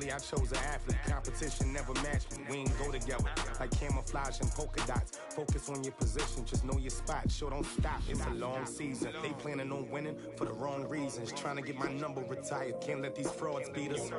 Clearly, I chose an athlete. Competition never matched me. We ain't go together like camouflage and polka dots. Focus on your position, just know your spot. Sure, don't stop. It's a long season. They planning on winning for the wrong reasons. Trying to get my number retired. Can't let these frauds beat us.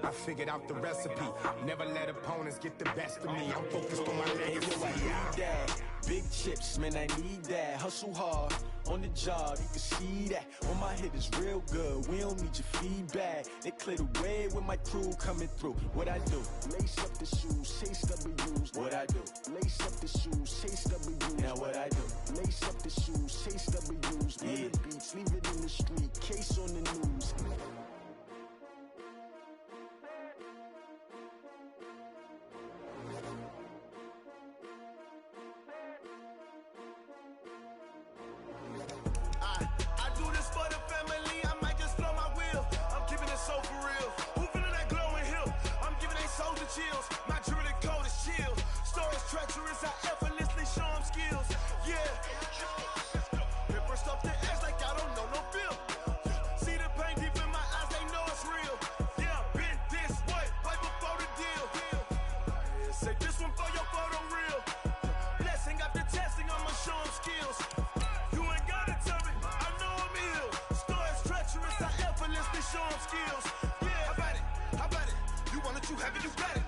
I figured out the recipe. Never let opponents get the best of me. I'm focused on my legacy. I need that. Big chips, man, I need that. Hustle hard on the job, you can see that. When my hit is real good, we don't need your feedback. They clear the way with my crew coming through. What I do? Lace up the shoes, chase W's. What I do? Lace up the shoes, chase W's. Now what I do? Lace up the shoes, chase W's. Yeah. The beats, leave it in the street, case on the news. Chills. My jewelry code is chill. Stories treacherous, I effortlessly show them skills. Yeah. Paper stuff the edge like I don't know no feel. See the pain deep in my eyes, they know it's real. Yeah, been this way, right before the deal. Say this one for your photo real. Blessing after testing, I'ma show them skills. You ain't gotta tell me, I know I'm ill. Stories treacherous, I effortlessly show them skills. Yeah, how about it? How about it? You want it, you have it, you got it.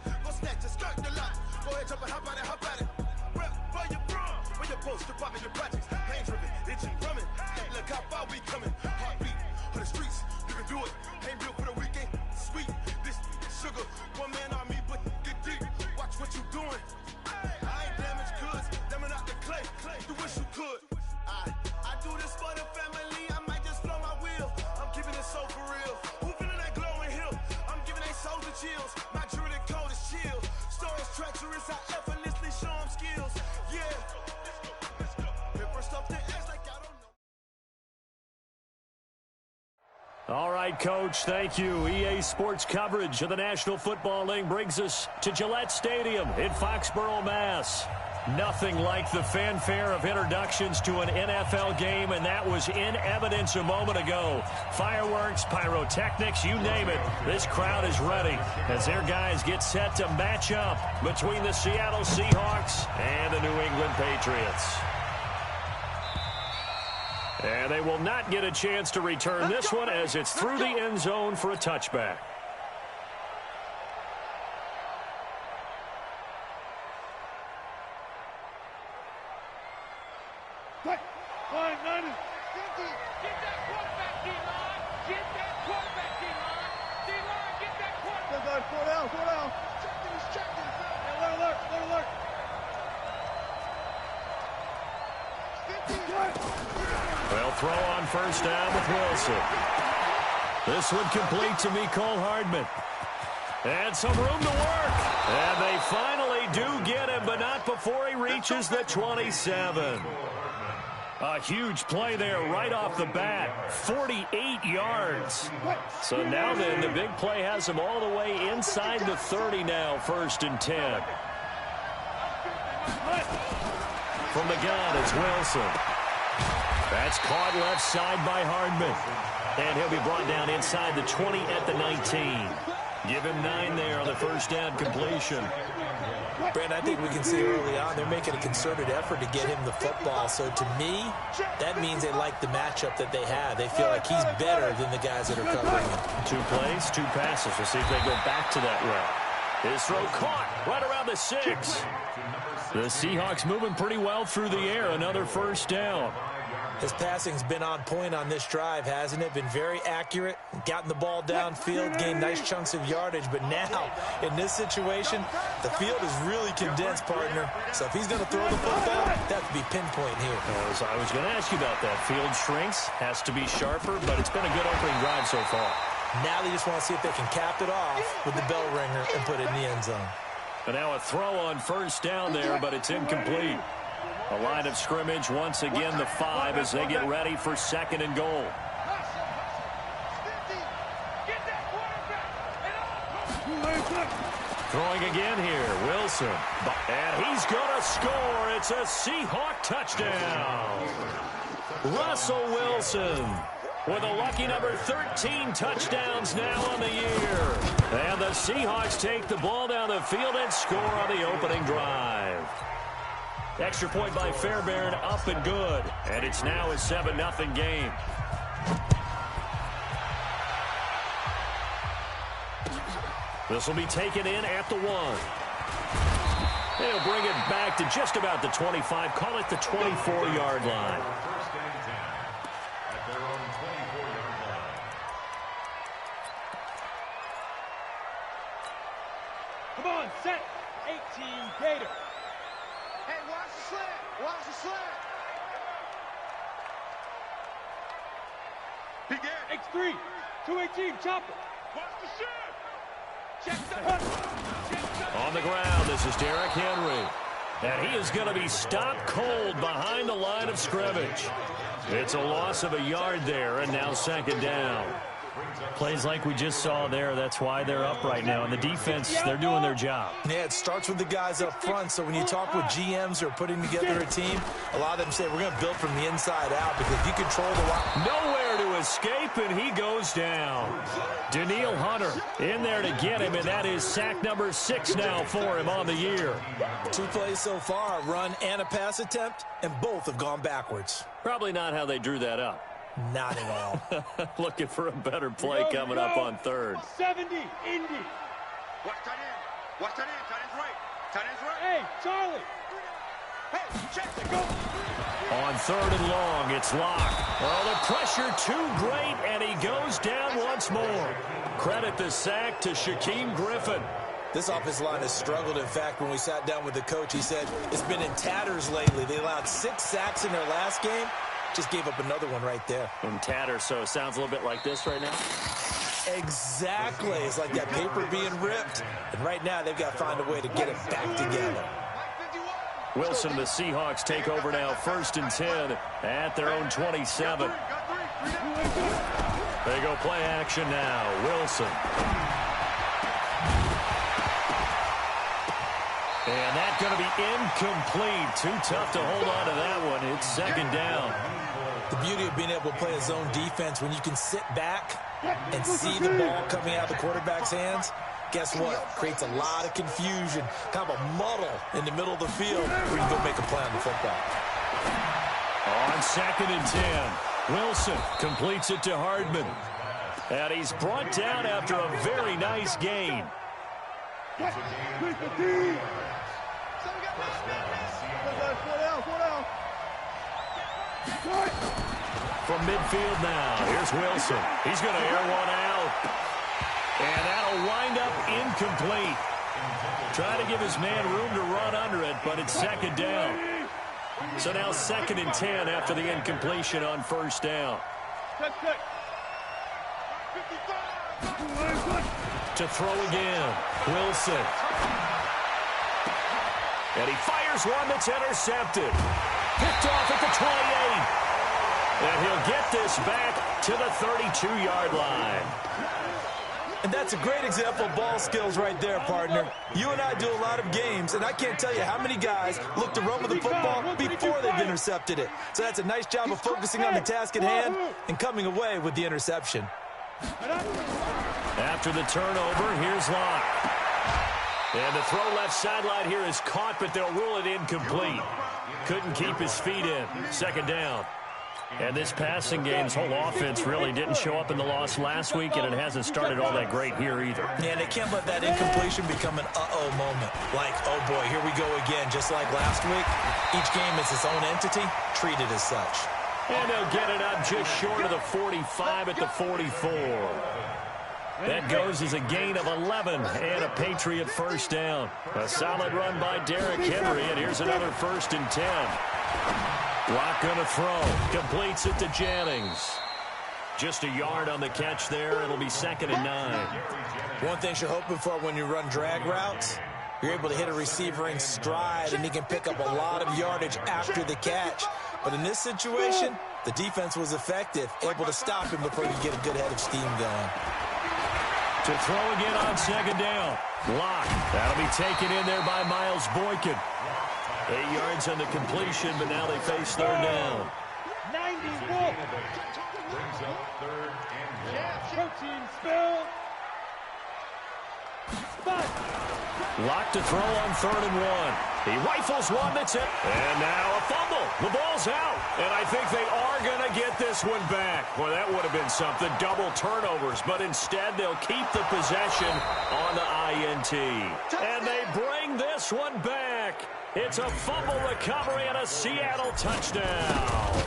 Just skirt the lot. Go ahead, jump it, hop out it, hop out it. Rep for your bro, for your poster, popping your projects. Pain driven, itching, drumming. Look how far we coming. Heartbeat for the streets, you can do it. Ain't built for the weekend. Sweet, this sugar, one man army, but get deep. Watch what you doing. I ain't damaged goods, damn it out the clay. You wish you could. I do this for the family. I might just blow my wheel. I'm keeping it so for real. Who feeling that glowing hill? I'm giving they souls the chills. My jewelry code is chill. Stories treacherous, I effortlessly show them skills. Yeah. Paper stuff the edge like I don't know. All right, Coach, thank you. EA Sports coverage of the National Football League brings us to Gillette Stadium in Foxborough, Mass. Nothing like the fanfare of introductions to an NFL game, and that was in evidence a moment ago. Fireworks, pyrotechnics, you name it. This crowd is ready as their guys get set to match up between the Seattle Seahawks and the New England Patriots. And they will not get a chance to return this one as it's through the end zone for a touchback. Well, throw on first down with Wilson. This one complete to Mecole Hardman. And some room to work. And they finally do get him, but not before he reaches the 27. A huge play there right off the bat. 48 yards. So now then, the big play has him all the way inside the 30 now, 1st and 10. From the gun, it's Wilson. That's caught left side by Hardman. And he'll be brought down inside the 20 at the 19. Give him 9 there on the first down completion. Brent, I think we can see early on they're making a concerted effort to get him the football. So to me, that means they like the matchup that they have. They feel like he's better than the guys that are covering him. 2 plays, 2 passes. We'll see if they go back to that route. His throw caught right around the 6. The Seahawks moving pretty well through the air. Another first down. His passing's been on point on this drive, hasn't it? Been very accurate, gotten the ball downfield, gained nice chunks of yardage. But now, in this situation, the field is really condensed, partner. So if he's going to throw the football, that would be pinpoint here. I was going to ask you about that. Field shrinks, has to be sharper, but it's been a good opening drive so far. Now they just want to see if they can cap it off with the bell ringer and put it in the end zone. And now a throw on first down there, but it's incomplete. A line of scrimmage once again, the 5 as they get ready for 2nd and goal. Throwing again here, Wilson. And he's going to score. It's a Seahawk touchdown. Russell Wilson with a lucky number 13 touchdowns now on the year. And the Seahawks take the ball down the field and score on the opening drive. Extra point by Fairbairn, up and good. And it's now a 7-0 game. This will be taken in at the 1. They'll bring it back to just about the 25. Call it the 24-yard line. Come on, set. 18 Gator. Hey, watch the slant. Watch the slant. X3. 218. Chopper. Watch the shit. On the ground, this is Derrick Henry. And he is going to be stopped cold behind the line of scrimmage. It's a loss of a yard there, and now second down. Plays like we just saw there, that's why they're up right now. And the defense, they're doing their job. Yeah, it starts with the guys up front. So when you talk with GMs who are putting together a team, a lot of them say we're going to build from the inside out because if you control the line. Nowhere to escape, and he goes down. Danielle Hunter in there to get him, and that is sack number 6 now for him on the year. 2 plays so far, a run and a pass attempt, and both have gone backwards. Probably not how they drew that up. Not at all. Looking for a better play coming up on third. 70, Indy. Watch tight end. Watch tight end. Tight end's right. Tight end's right. Hey, Charlie. Hey, check it. Go. On third and long, it's Locke. Oh, the pressure too great, and he goes down once more. Credit the sack to Shaquem Griffin. This offensive line has struggled. In fact, when we sat down with the coach, he said it's been in tatters lately. They allowed 6 sacks in their last game. Just gave up another one right there. In tatters, so it sounds a little bit like this right now? Exactly. It's like that paper being ripped. And right now, they've got to find a way to get it back together. Wilson and the Seahawks take over now, 1st and 10 at their own 27. They go play action now. Wilson. And that's going to be incomplete. Too tough to hold on to that one. It's second down. The beauty of being able to play a zone defense when you can sit back and see the ball coming out of the quarterback's hands, guess what? Creates a lot of confusion, kind of a muddle in the middle of the field where you can go make a play on the football. On 2nd and 10, Wilson completes it to Hardman. And he's brought down after a very nice gain. From midfield now, here's Wilson. He's going to air one out. And that'll wind up incomplete. Trying to give his man room to run under it, but it's second down. So now 2nd and 10 after the incompletion on 1st down. To throw again, Wilson. And he fires one that's intercepted. Picked off at the 28. And he'll get this back to the 32-yard line. And that's a great example of ball skills right there, partner. You and I do a lot of games, and I can't tell you how many guys look to run with the football before they've intercepted it. So that's a nice job of focusing on the task at hand and coming away with the interception. After the turnover, here's Locke. And the throw left sideline here is caught, but they'll rule it incomplete. Couldn't keep his feet in. Second down. And this passing game's whole offense really didn't show up in the loss last week, and it hasn't started all that great here either. Yeah, they can't let that incompletion become an uh-oh moment. Like, oh boy, here we go again. Just like last week, each game is its own entity, treated as such. And they'll get it up just short of the 45 at the 44. That goes as a gain of 11 and a Patriot first down. A solid run by Derrick Henry, and here's another 1st and 10. Locke gonna throw. Completes it to Jennings. Just a yard on the catch there. It'll be 2nd and 9. One thing you're hoping for when you run drag routes, you're able to hit a receiver in stride, and he can pick up a lot of yardage after the catch. But in this situation, the defense was effective, able to stop him before he get a good head of steam going. To throw again on 2nd down. Locke. That'll be taken in there by Miles Boykin. 8 yards on the completion, but now they face 3rd down. 91. brings up 3rd and 1. Protein spill. Locked to throw on 3rd and 1. He rifles one that's it. And now a fumble. The ball's out. And I think they are going to get this one back. Boy, that would have been something. Double turnovers. But instead, they'll keep the possession on the INT. And they bring this one back. It's a fumble recovery and a Seattle touchdown.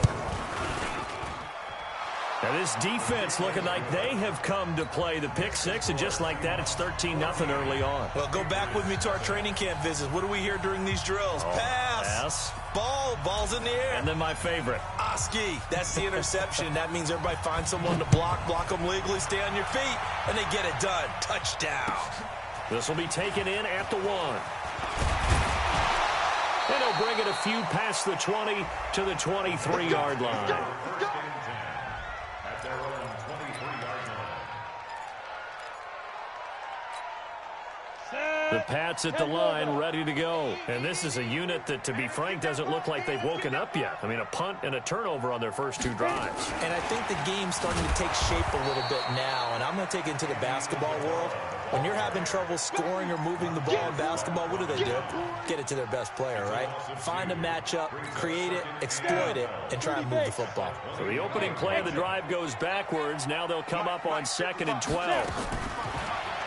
Now this defense looking like they have come to play the pick six, and just like that, it's 13-0 early on. Well, go back with me to our training camp visits. What do we hear during these drills? Pass. Ball's in the air. And then my favorite. Oski. That's the interception. That means everybody finds someone to block them legally, stay on your feet, and they get it done. Touchdown. This will be taken in at the 1. And he'll bring it a few past the 20 to the 23-yard line. The Pats at the line, ready to go. And this is a unit that, to be frank, doesn't look like they've woken up yet. I mean, a punt and a turnover on their first 2 drives. And I think the game's starting to take shape a little bit now. And I'm going to take it into the basketball world. When you're having trouble scoring or moving the ball in basketball, what do? Get it to their best player, right? Find a matchup, create it, exploit it, and try and move the football. So the opening play of the drive goes backwards. Now they'll come up on 2nd and 12.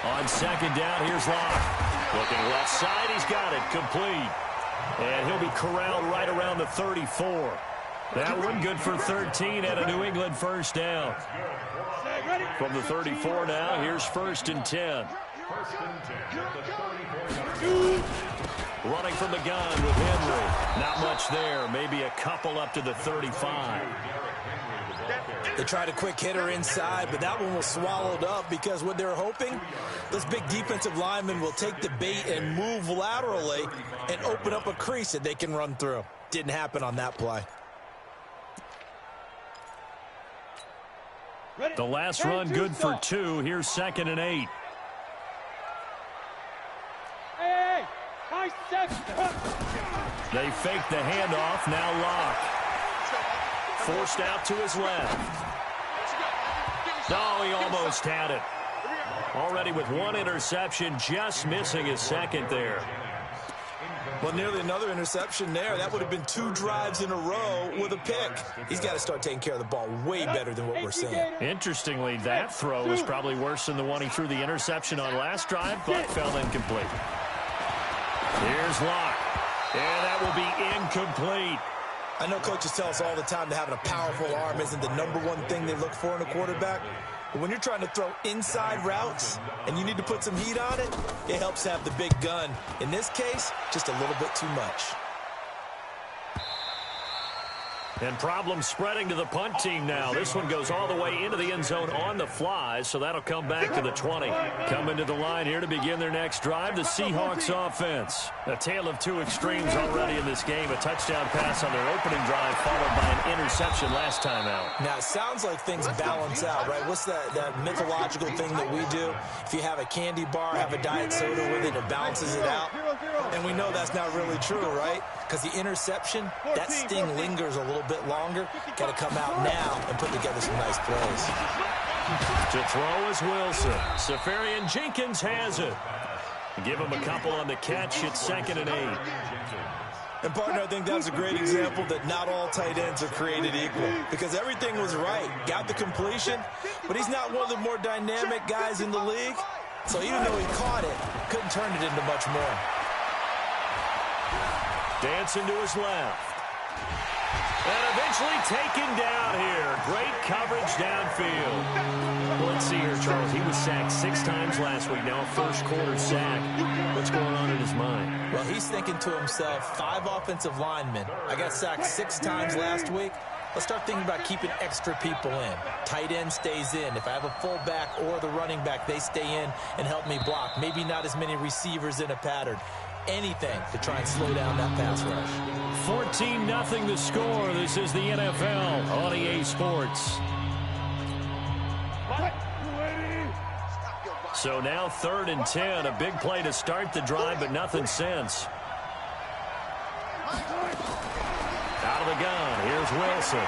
On 2nd down, here's Locke. Looking left side, he's got it, complete. And he'll be corralled right around the 34. That one good for 13 at a New England first down. From the 34 now, here's 1st and 10. Running from the gun with Henry. Not much there, maybe a couple up to the 35. They tried a quick hitter inside, but that one was swallowed up because what they're hoping, this big defensive lineman will take the bait and move laterally and open up a crease that they can run through. Didn't happen on that play. The last run good for 2. Here's 2nd and 8. Hey, nice set. They fake the handoff. Now Locke. Forced out to his left. No, he almost had it. Already with 1 interception, just missing his 2nd there. Well, nearly another interception there. That would have been 2 drives in a row with a pick. He's got to start taking care of the ball way better than what we're seeing. Interestingly, that throw is probably worse than the one he threw the interception on last drive, but fell incomplete. Here's Locke. And that will be incomplete. I know coaches tell us all the time that having a powerful arm isn't the #1 thing they look for in a quarterback. But when you're trying to throw inside routes and you need to put some heat on it, it helps have the big gun. In this case, just a little bit too much. And problems spreading to the punt team now. This one goes all the way into the end zone on the fly, so that'll come back to the 20. Coming to the line here to begin their next drive, the Seahawks offense. A tale of 2 extremes already in this game. A touchdown pass on their opening drive, followed by an interception last time out. Now, it sounds like things balance out, right? What's that mythological thing that we do? If you have a candy bar, have a diet soda with it, it balances it out. And we know that's not really true, right? Because the interception, that sting lingers a little bit longer. Got to come out now and put together some nice plays. To throw is Wilson. Safarian Jenkins has it. Give him a couple on the catch. It's 2nd and 8. And, partner, I think that's a great example that not all tight ends are created equal. Because everything was right. Got the completion, but he's not one of the more dynamic guys in the league. So even though he caught it, couldn't turn it into much more. Dancing to his left. And eventually taken down here. Great coverage downfield. Well, let's see here, Charles. He was sacked 6 times last week. Now a first-quarter sack. What's going on in his mind? Well, he's thinking to himself, 5 offensive linemen. I got sacked 6 times last week. Let's start thinking about keeping extra people in. Tight end stays in. If I have a fullback or the running back, they stay in and help me block. Maybe not as many receivers in a pattern. Anything to try and slow down that pass rush. 14-0 the score. This is the NFL on EA Sports. So now 3rd and 10. A big play to start the drive, but nothing since. Out of the gun. Here's Wilson.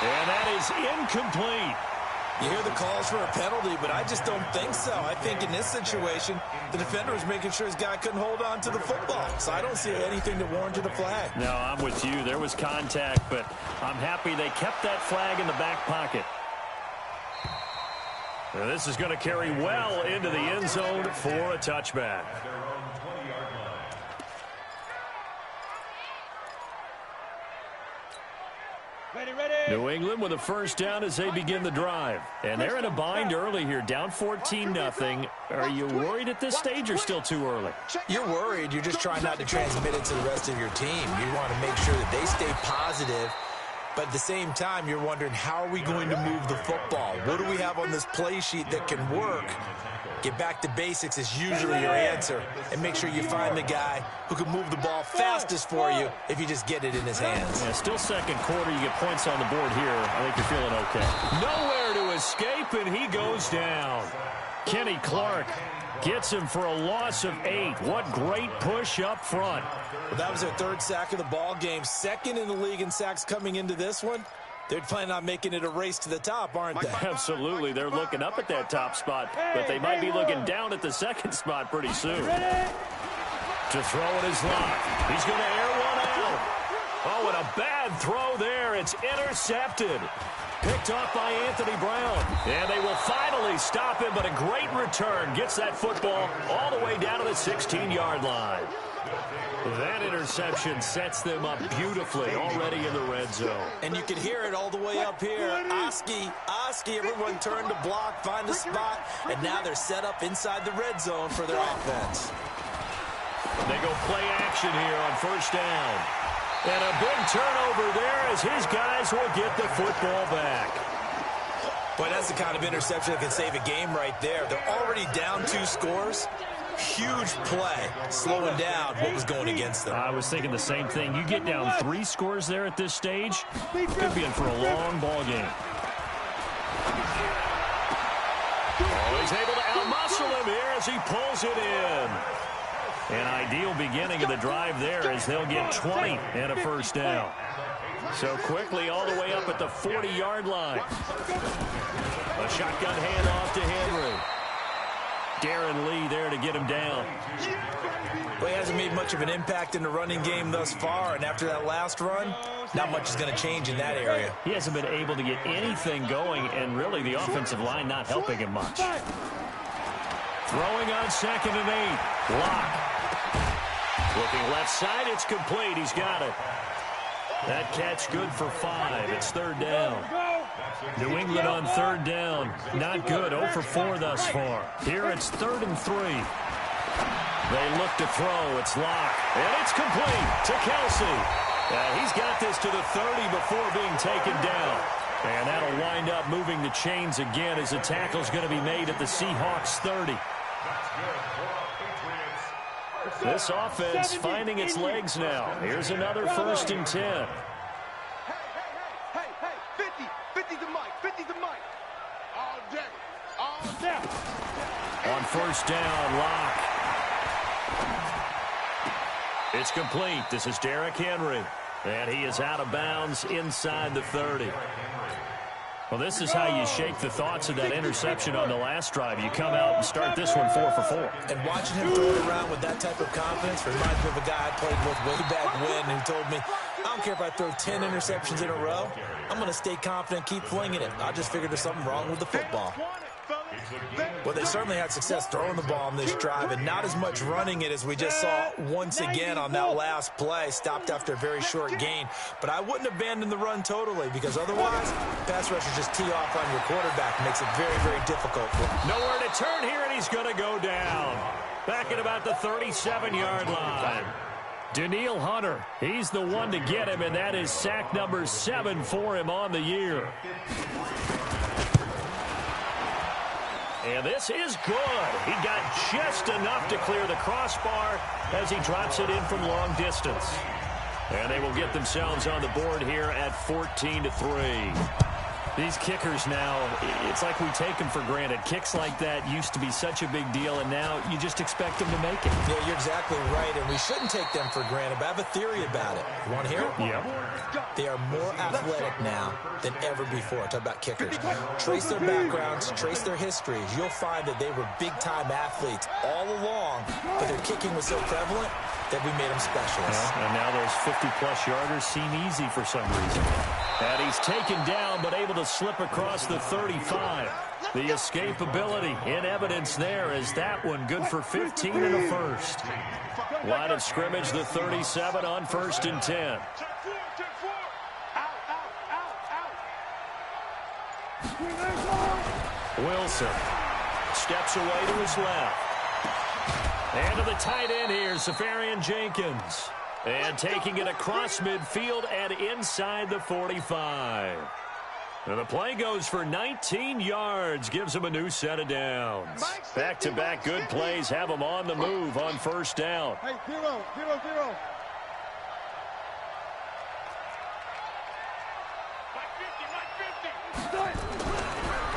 And that is incomplete. You hear the calls for a penalty, but I just don't think so. I think in this situation, the defender was making sure his guy couldn't hold on to the football. So I don't see anything that warranted a flag. No, I'm with you. There was contact, but I'm happy they kept that flag in the back pocket. Now, this is going to carry well into the end zone for a touchback. New England with a first down as they begin the drive. And they're in a bind early here, down 14-0. Are you worried at this stage or still too early? You're worried. You're just trying not to transmit it to the rest of your team. You want to make sure that they stay positive. But at the same time, you're wondering, how are we going to move the football? What do we have on this play sheet that can work? Get back to basics is usually your answer. And make sure you find the guy who can move the ball fastest for you if you just get it in his hands. Yeah, still second quarter. You get points on the board here. I think you're feeling okay. Nowhere to escape, and he goes down. Kenny Clark gets him for a loss of 8. What great push up front. Well, that was their third sack of the ball game. Second in the league in sacks coming into this one. They're planning on making it a race to the top, aren't they? Absolutely. They're looking up at that top spot, but they might be looking down at the second spot pretty soon. To throw it is Locke. He's going to air one out. Oh, and a bad throw there. It's intercepted. Picked off by Anthony Brown. And they will finally stop him, but a great return. Gets that football all the way down to the 16-yard line. That interception sets them up beautifully already in the red zone. And you can hear it all the way up here. Oski, everyone turned to block, find a spot, and now they're set up inside the red zone for their offense. They go play action here on first down. And a big turnover there as his guys will get the football back. Boy, that's the kind of interception that can save a game right there. They're already down 2 scores. Huge play, slowing down what was going against them. I was thinking the same thing. You get down 3 scores there at this stage, could be in for a long ball game. Oh, he's able to outmuscle him here as he pulls it in. An ideal beginning of the drive there as they'll get 20 and a first down. So quickly all the way up at the 40-yard line. A shotgun handoff to Henry. Darren Lee there to get him down. Well, he hasn't made much of an impact in the running game thus far, and after that last run, not much is going to change in that area. He hasn't been able to get anything going, and really the offensive line not helping him much. Throwing on 2nd and 8. Locke. Looking left side, it's complete. He's got it. That catch good for 5. It's 3rd down. New England on 3rd down. Not good. 0 for 4 thus far. Here it's 3rd and 3. They look to throw. It's Locke. And it's complete to Kelsey. He's got this to the 30 before being taken down. And that'll wind up moving the chains again as the tackle's going to be made at the Seahawks 30. This offense finding its legs now. Here's another 1st and 10. Hey, 50 the mic, 50 the mic. All day, all day. On first down, Locke. It's complete. This is Derrick Henry. And he is out of bounds inside the 30. Well, this is how you shake the thoughts of that interception on the last drive. You come out and start this one 4 for 4. And watching him throw it around with that type of confidence reminds me of a guy I played with way back when who told me, I don't care if I throw 10 interceptions in a row. I'm going to stay confident, keep flinging it. I just figured there's something wrong with the football. Well, they certainly had success throwing the ball on this drive and not as much running it as we just saw once again on that last play. Stopped after a very short gain. But I wouldn't abandon the run totally because otherwise, pass rushers just tee off on your quarterback. Makes it very, very difficult for him. Nowhere to turn here, and he's going to go down. Back at about the 37-yard line. Daniil Hunter, he's the one to get him, and that is sack number 7 for him on the year. And this is good. He got just enough to clear the crossbar as he drops it in from long distance. And they will get themselves on the board here at 14-3. These kickers now, it's like we take them for granted. Kicks like that used to be such a big deal, and now you just expect them to make it. Yeah, you're exactly right, and we shouldn't take them for granted, but I have a theory about it. You want to hear it? Yeah. They are more athletic now than ever before. Talk about kickers. Trace their backgrounds, trace their histories. You'll find that they were big-time athletes all along, but their kicking was so prevalent that we made them specialists. Yeah, and now those 50-plus yarders seem easy for some reason. And he's taken down, but able to slip across the 35. The escapability in evidence there as that one good for 15 and a first. Line of scrimmage, the 37 on 1st and 10. Wilson steps away to his left. And to the tight end here, Safarian Jenkins. And taking it across midfield and inside the 45. And the play goes for 19 yards, gives him a new set of downs. Back-to-back good plays have him on the move on 1st down. Hey, 0-0-0.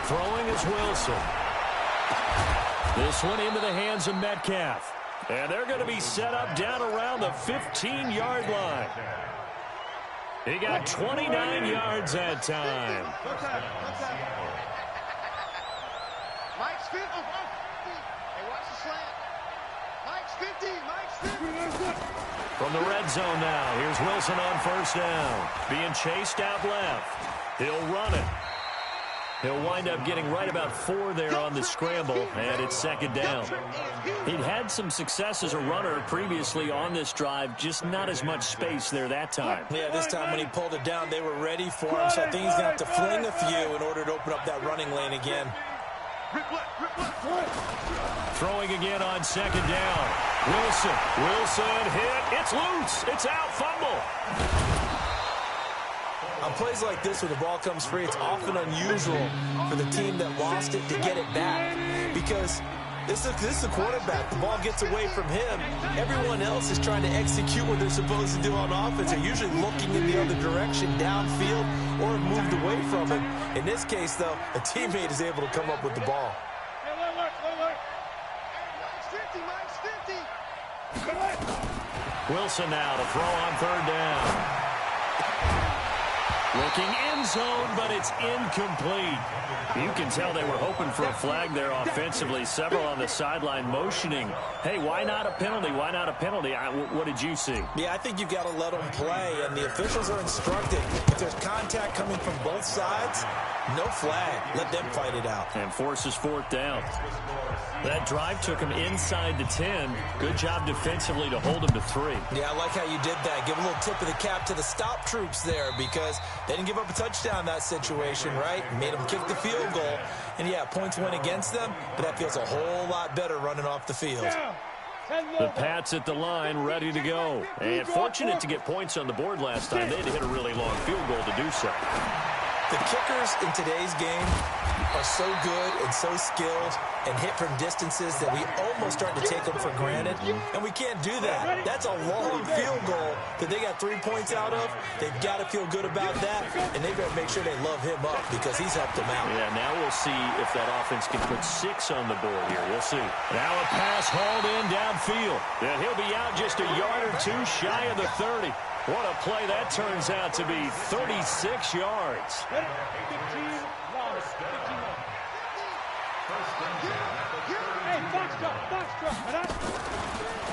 Throwing is Wilson. This one into the hands of Metcalf. And they're going to be set up down around the 15-yard line. He got 29 yards that time. Mike's 50. Hey, watch the slant. Mike's 50. Mike's 50. From the red zone now, here's Wilson on 1st down. Being chased out left. He'll run it. He'll wind up getting right about 4 there on the scramble, and it's 2nd down. He'd had some success as a runner previously on this drive, just not as much space there that time. Yeah, this time when he pulled it down, they were ready for him, so I think he's going to have to fling a few in order to open up that running lane again. Throwing again on 2nd down. Wilson hit. It's loose. It's out. Fumble. On plays like this, when the ball comes free, it's often unusual for the team that lost it to get it back. Because this is the quarterback. The ball gets away from him. Everyone else is trying to execute what they're supposed to do on offense. They're usually looking in the other direction, downfield, or have moved away from it. In this case, though, a teammate is able to come up with the ball. Wilson now to throw on 3rd down. Looking end zone, but it's incomplete. You can tell they were hoping for a flag there offensively. Several on the sideline motioning. Hey, why not a penalty? Why not a penalty? What did you see? Yeah, I think you've got to let them play, and the officials are instructed. If there's contact coming from both sides, no flag. Let them fight it out. And forces 4th down. That drive took him inside the 10. Good job defensively to hold him to 3. Yeah, I like how you did that. Give a little tip of the cap to the stop troops there because they didn't give up a touchdown in that situation, right? Made them kick the field goal. And, yeah, points went against them, but that feels a whole lot better running off the field. The Pats at the line ready to go. And fortunate to get points on the board last time. They had to hit a really long field goal to do so. The kickers in today's game are so good and so skilled and hit from distances that we almost start to take them for granted, and we can't do that. That's a long field goal that they got 3 points out of. They've got to feel good about that, and they've got to make sure they love him up because he's helped them out. Yeah, now we'll see if that offense can put 6 on the board here. We'll see. Now a pass hauled in downfield, and he'll be out just a yard or 2 shy of the 30. What a play that turns out to be, 36 yards.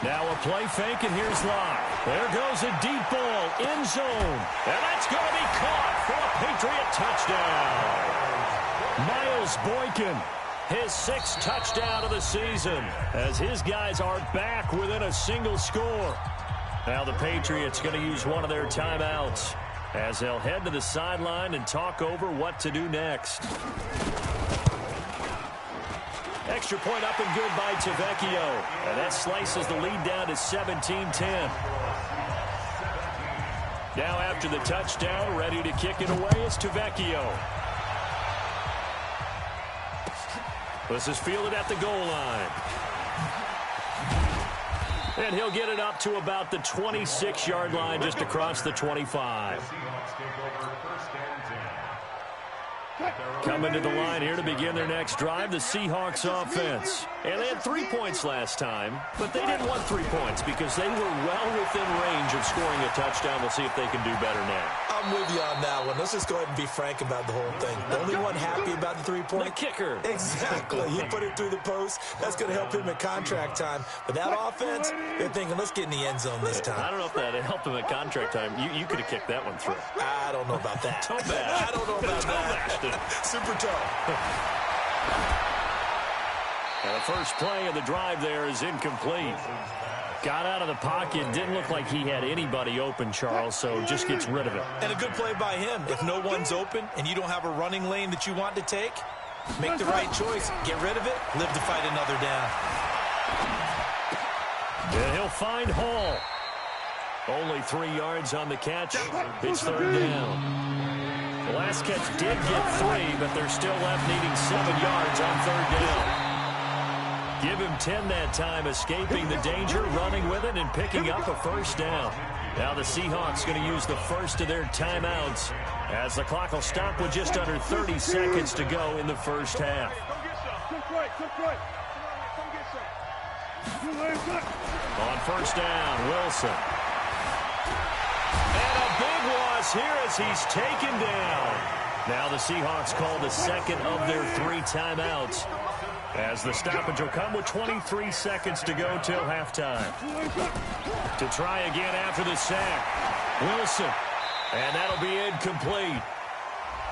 Now a play fake, and here's Locke. There goes a deep ball, end zone. And that's going to be caught for a Patriot touchdown. Miles Boykin, his 6th touchdown of the season, as his guys are back within a single score. Now the Patriots going to use one of their timeouts as they'll head to the sideline and talk over what to do next. Extra point up and good by Tavecchio. And that slices the lead down to 17-10. Now after the touchdown, ready to kick it away is Tavecchio. This is fielded at the goal line. And he'll get it up to about the 26-yard line, just across the 25. Coming to the line here to begin their next drive, the Seahawks offense. And they had 3 points last time, but they didn't want 3 points because they were well within range of scoring a touchdown. We'll see if they can do better now. I'm with you on that one. Let's just go ahead and be frank about the whole thing. The only one happy about the 3-point? The kicker. Exactly. He put it through the post. That's going to help him at contract time. But that offense, they're thinking, let's get in the end zone this time. I don't know if that helped him at contract time. You could have kicked that one through. I don't know about that. Toe bash. I don't know about that. Super toe. And the first play of the drive there is incomplete. Got out of the pocket. Didn't look like he had anybody open, Charles, so just gets rid of it. And a good play by him. If no one's open and you don't have a running lane that you want to take, make the right choice. Get rid of it. Live to fight another down. And he'll find Hall. Only 3 yards on the catch. It's third down. The last catch did get 3, but they're still left needing 7 yards on third down. Give him 10 that time, escaping the danger, running with it, and picking up a first down. Now the Seahawks going to use the first of their timeouts as the clock will stop with just under 30 seconds to go in the first half. On first down, Wilson. And a big loss here as he's taken down. Now the Seahawks call the second of their 3 timeouts as the stoppage will come with 23 seconds to go till halftime. To try again after the sack, Wilson. And that'll be incomplete.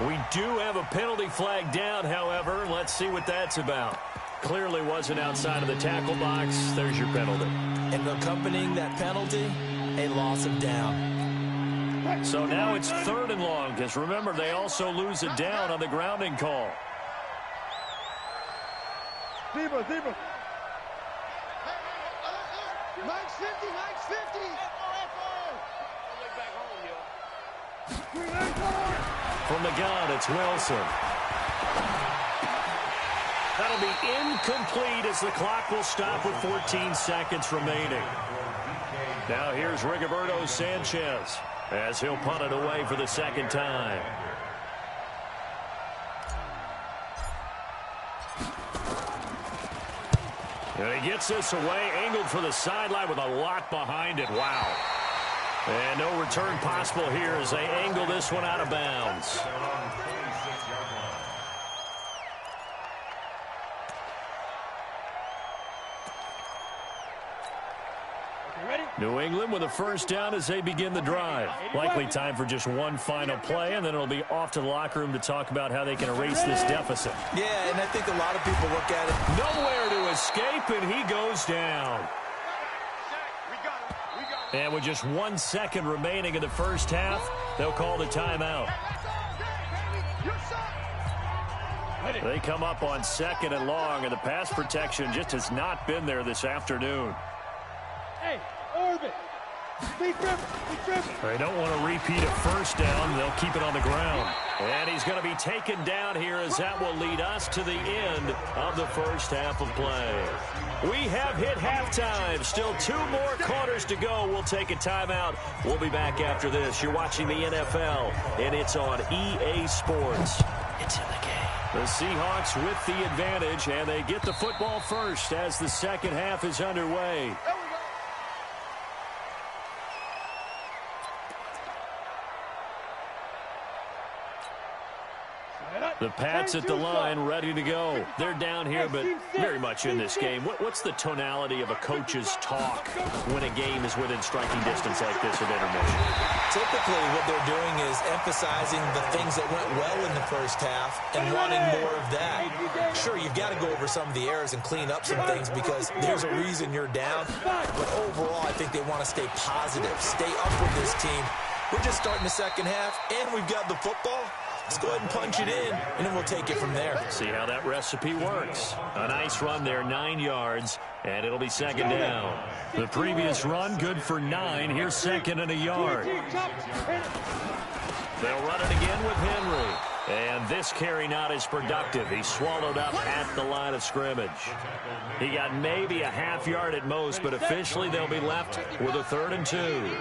We do have a penalty flag down, however. Let's see what that's about. Clearly wasn't outside of the tackle box. There's your penalty. And accompanying that penalty, a loss of down. So now it's 3rd and long, because remember, they also lose a down on the grounding call. Zebra. Mike's 50, Mike's 50. From the gun, it's Wilson. That'll be incomplete as the clock will stop with 14 seconds remaining. Now here's Rigoberto Sanchez as he'll punt it away for the second time. And he gets this away, angled for the sideline with a lot behind it. Wow. And no return possible here as they angle this one out of bounds. New England with a first down as they begin the drive. Likely time for just one final play, and then it'll be off to the locker room to talk about how they can erase this deficit. Yeah, and I think a lot of people look at it. Nowhere to escape, and he goes down. And with just 1 second remaining in the first half, they'll call the timeout. They come up on 2nd and long, and the pass protection just has not been there this afternoon. Hey, Orbit. Be driven. They don't want to repeat a first down. They'll keep it on the ground. And he's going to be taken down here as that will lead us to the end of the first half of play. We have hit halftime. Still 2 more quarters to go. We'll take a timeout. We'll be back after this. You're watching the NFL, and it's on EA Sports. It's in the game. The Seahawks with the advantage, and they get the football first as the second half is underway. The Pats at the line, ready to go. They're down here, but very much in this game. What's the tonality of a coach's talk when a game is within striking distance like this at intermission? Typically, what they're doing is emphasizing the things that went well in the first half and wanting more of that. Sure, you've got to go over some of the errors and clean up some things because there's a reason you're down. But overall, I think they want to stay positive, stay up with this team. We're just starting the second half, and we've got the football. Let's go ahead and punch it in, and then we'll take it from there. See how that recipe works. A nice run there, 9 yards, and it'll be second down. The previous run, good for 9. Here's 2nd and a yard. They'll run it again with Henry. And this carry not as productive. He's swallowed up at the line of scrimmage. He got maybe a half yard at most, but officially they'll be left with a 3rd and 2.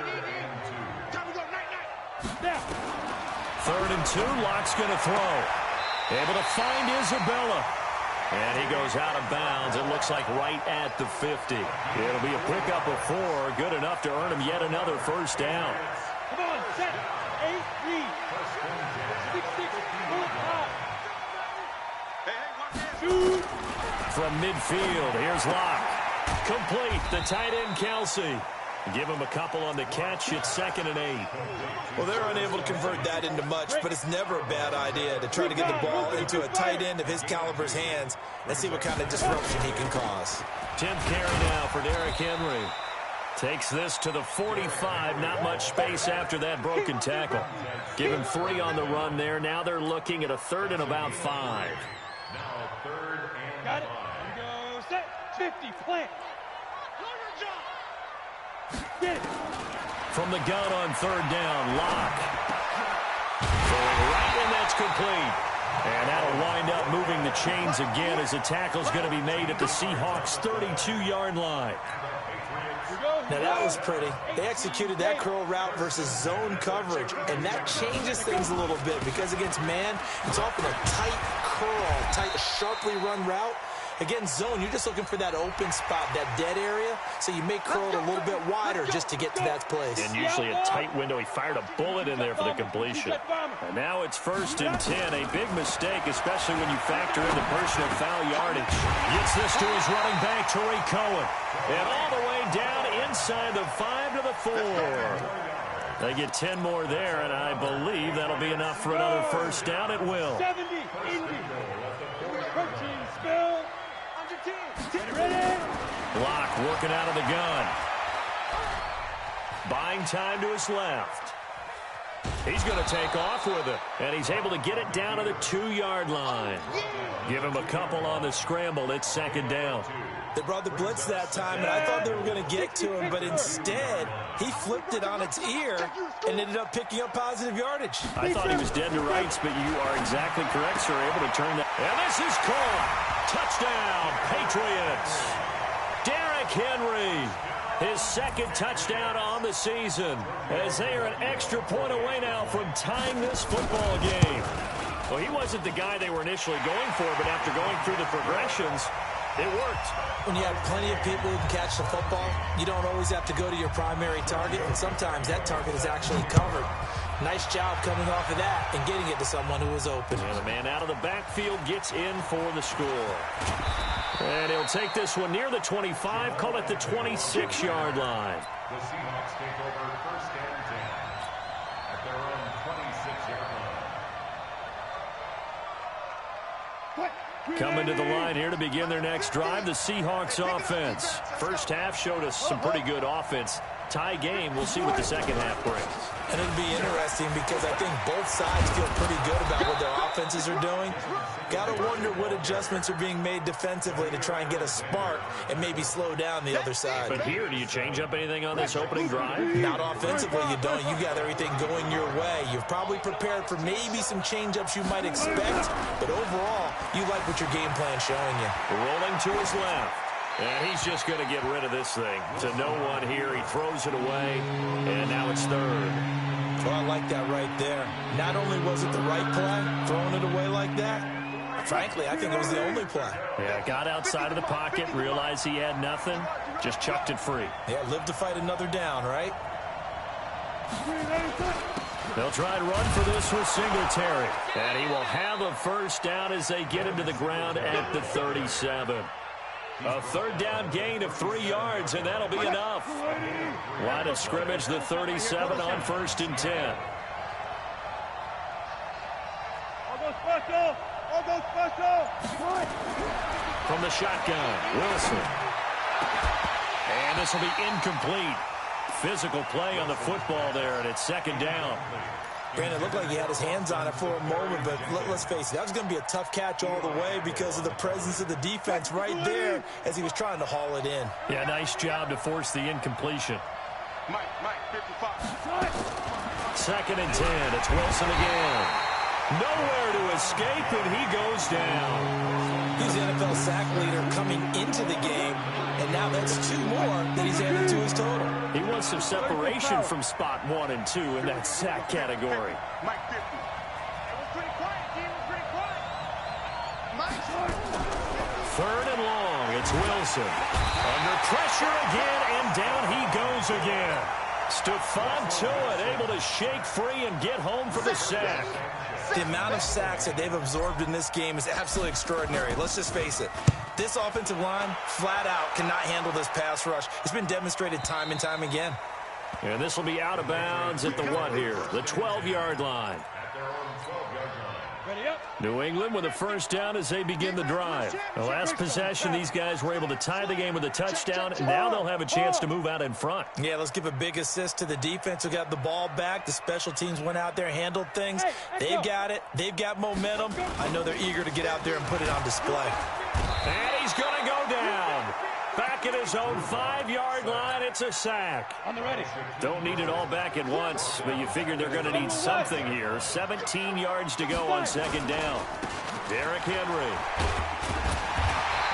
3rd and 2, Locke's going to throw. Able to find Isabella. And he goes out of bounds. It looks like right at the 50. It'll be a pickup of 4. Good enough to earn him yet another first down. Come on, set. 8-3. 6-6. Shoot. From midfield, here's Locke. Complete, the tight end, Kelsey. Give him a couple on the catch. It's 2nd and 8. Well, they're unable to convert that into much, but it's never a bad idea to try to get the ball into a tight end of his caliber's hands and see what kind of disruption he can cause. 10th carry now for Derrick Henry. Takes this to the 45. Not much space after that broken tackle. Give him 3 on the run there. Now they're looking at a 3rd and about 5. Now 3rd and Got it. Here we go. Set. 50. Plant. Get it. From the gun on 3rd down, Locke. Throwing right, and that's complete. And that'll wind up moving the chains again as the tackle's going to be made at the Seahawks' 32-yard line. Now that was pretty. They executed that curl route versus zone coverage, and that changes things a little bit because against man, it's often a tight curl, tight, sharply run route. Against zone, you're just looking for that open spot, that dead area, so you make curl a little bit wider just to get to that place. And usually a tight window. He fired a bullet in there for the completion. And now it's 1st and 10. A big mistake, especially when you factor in the personal foul yardage. Gets this to his running back, Tariq Cohen. And all the way down inside the 5 to the 4. They get 10 more there, and I believe that'll be enough for another first down. It will. 70, Indy. 13, spill. Ready? Locke working out of the gun. Buying time to his left. He's going to take off with it, and he's able to get it down to the 2-yard line. Give him a couple on the scramble. It's 2nd down. They brought the blitz that time, and I thought they were going to get to him, but instead, he flipped it on its ear and ended up picking up positive yardage. I thought he was dead to rights, but you are exactly correct, sir. Able to turn that. And this is caught. Touchdown, Patriots. Derrick Henry, his 2nd touchdown on the season, as they are an extra point away now from tying this football game. Well, he wasn't the guy they were initially going for, but after going through the progressions, it worked. When you have plenty of people who can catch the football, you don't always have to go to your primary target, and sometimes that target is actually covered. Nice job coming off of that and getting it to someone who was open. And the man out of the backfield gets in for the score. And he'll take this one near the 25, call it the 26-yard line. The Seahawks take over 1st and 10 at their own 26-yard line. Coming to the line here to begin their next drive, the Seahawks offense. First half showed us some pretty good offense. Tie game, we'll see what the second half brings. And it'll be interesting because I think both sides feel pretty good about what their offenses are doing. Got to wonder what adjustments are being made defensively to try and get a spark and maybe slow down the other side. But here, do you change up anything on this opening drive? Not offensively, you don't. You got everything going your way. You've probably prepared for maybe some change-ups you might expect, but overall, you like what your game plan's showing you. Rolling to his left. And he's just going to get rid of this thing. To no one here. He throws it away. And now it's 3rd. Well, I like that right there. Not only was it the right play, throwing it away like that, frankly, I think it was the only play. Yeah, got outside of the pocket, realized he had nothing, just chucked it free. Yeah, live to fight another down, right? They'll try and run for this with Singletary. And he will have a first down as they get him to the ground at the 37. A 3rd down gain of 3 yards, and that'll be enough. Line of scrimmage, the 37 on 1st and 10. I'll go special. I'll go special. From the shotgun, Wilson. And this will be incomplete. Physical play on the football there, and it's 2nd down. Brandon, it looked like he had his hands on it for a moment, but let's face it, that was going to be a tough catch all the way because of the presence of the defense right there as he was trying to haul it in. Yeah, nice job to force the incompletion. Mike, 55. 2nd and 10. It's Wilson again. Nowhere to escape, and he goes down. He's the NFL sack leader coming into the game, and now that's 2 more that he's added to his total. He wants some separation from spot 1 and 2 in that sack category. Mike 50. It was pretty quiet, team. It was pretty quiet. 3rd and long. It's Wilson. Under pressure again, and down he goes again. Stephon Tuitt able to shake free and get home for the sack. The amount of sacks that they've absorbed in this game is absolutely extraordinary. Let's just face it. This offensive line, flat out, cannot handle this pass rush. It's been demonstrated time and time again. And this will be out of bounds at the what here? The 12-yard line. New England with a first down as they begin the drive. The last possession, these guys were able to tie the game with a touchdown, and now they'll have a chance to move out in front. Yeah, let's give a big assist to the defense who got the ball back. The special teams went out there, handled things. They've got it. They've got momentum. I know they're eager to get out there and put it on display. And he's going to go down. Back at his own 5-yard line, it's a sack. On the ready. Don't need it all back at once, but you figure they're going to need something here. 17 yards to go on 2nd down. Derrick Henry.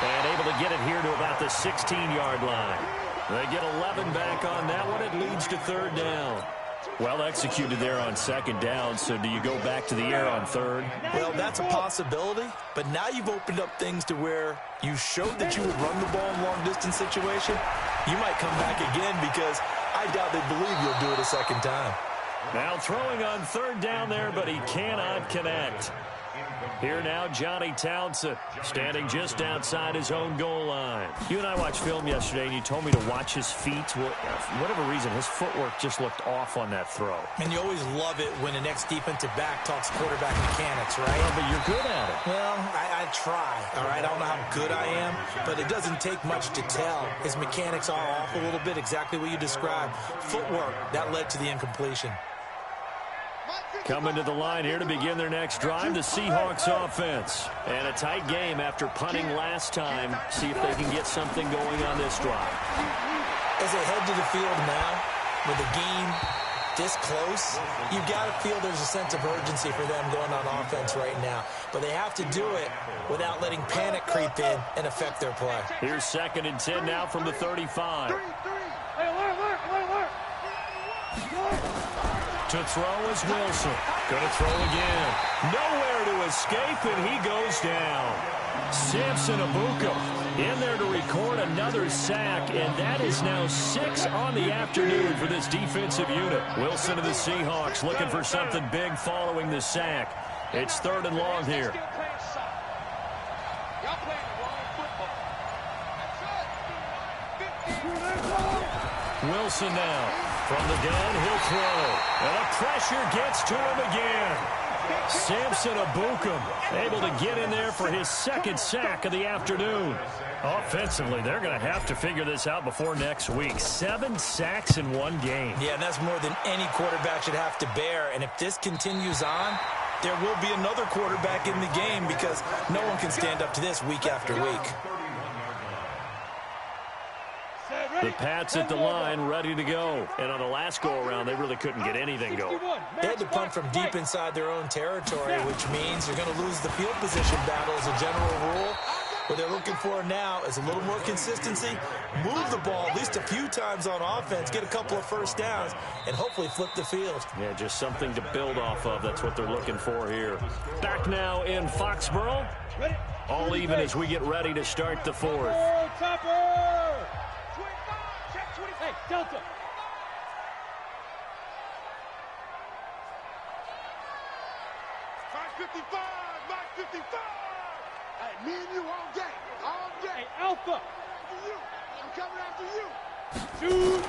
And able to get it here to about the 16-yard line. They get 11 back on that one. It leads to 3rd down. Well executed there on 2nd down, so do you go back to the air on 3rd? Well, that's a possibility, but now you've opened up things to where you showed that you would run the ball in long-distance situation. You might come back again because I doubt they believe you'll do it a 2nd time. Now throwing on 3rd down there, but he cannot connect. Here now, Johnny Townsend, standing just outside his own goal line. You and I watched film yesterday, and you told me to watch his feet. Well, for whatever reason, his footwork just looked off on that throw. And you always love it when the next defensive back talks quarterback mechanics, right? Well, but you're good at it. Well, I try, all right? I don't know how good I am, but it doesn't take much to tell. His mechanics are off a little bit, exactly what you described. Footwork, that led to the incompletion. Coming to the line here to begin their next drive, the Seahawks offense. And a tight game after punting last time. See if they can get something going on this drive. As they head to the field now, with the game this close, you've got to feel there's a sense of urgency for them going on offense right now. But they have to do it without letting panic creep in and affect their play. Here's 2nd and 10 now from the 35. To throw is Wilson. Going to throw again. Nowhere to escape, and he goes down. Samson Abuka in there to record another sack, and that is now 6 on the afternoon for this defensive unit. Wilson of the Seahawks looking for something big following the sack. It's 3rd and long here. Wilson now. From the gun, he'll throw. And the pressure gets to him again. Samson Abuka able to get in there for his 2nd sack of the afternoon. Offensively, they're going to have to figure this out before next week. 7 sacks in one game. Yeah, and that's more than any quarterback should have to bear. And if this continues on, there will be another quarterback in the game because no one can stand up to this week after week. The Pats at the line, ready to go. And on the last go-around, they really couldn't get anything going. They had to punt from deep inside their own territory, which means you're going to lose the field position battle as a general rule. What they're looking for now is a little more consistency, move the ball at least a few times on offense, get a couple of first downs, and hopefully flip the field. Yeah, just something to build off of. That's what they're looking for here. Back now in Foxborough. All even as we get ready to start the 4th. Hey, Delta. 55, 55. Hey, me and you all day. All day. Hey, Alpha. I'm coming after you. Shoot.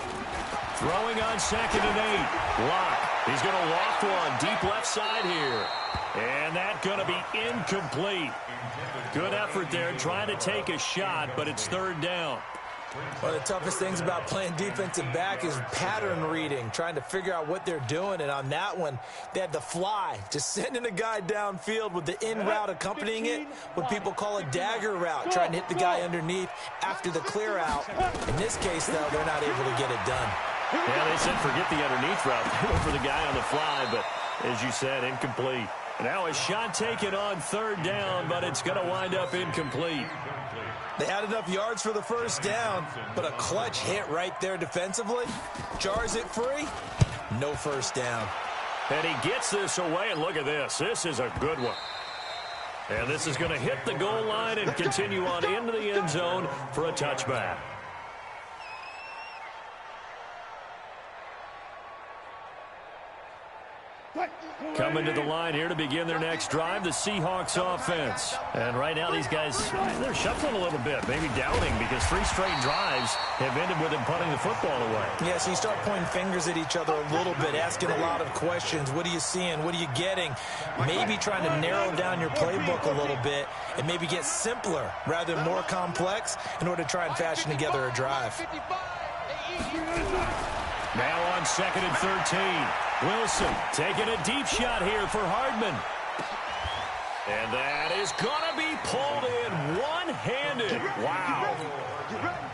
Throwing on 2nd and 8. Lock. He's going to loft one deep left side here. And that's going to be incomplete. Good effort there trying to take a shot, but it's 3rd down. One of the toughest things about playing defensive back is pattern reading, trying to figure out what they're doing. And on that one, they had the fly, just sending a guy downfield with the in route accompanying it, what people call a dagger route, trying to hit the guy underneath after the clear out. In this case, though, they're not able to get it done. Yeah, they said forget the underneath route. They went for the guy on the fly, but as you said, incomplete. Now a shot taken on 3rd down, but it's going to wind up incomplete. They had enough yards for the first down, but a clutch hit right there defensively. Jars it free. No first down. And he gets this away, and look at this. This is a good one. And this is going to hit the goal line and continue on into the end zone for a touchback. Coming to the line here to begin their next drive, the Seahawks offense. And right now these guys, they're shuffling a little bit, maybe doubting, because 3 straight drives have ended with them punting the football away. Yeah, so you start pointing fingers at each other a little bit, asking a lot of questions. What are you seeing? What are you getting? Maybe trying to narrow down your playbook a little bit and maybe get simpler rather than more complex in order to try and fashion together a drive. Now on 2nd and 13. Wilson taking a deep shot here for Hardman. And that is going to be pulled in one-handed. Wow.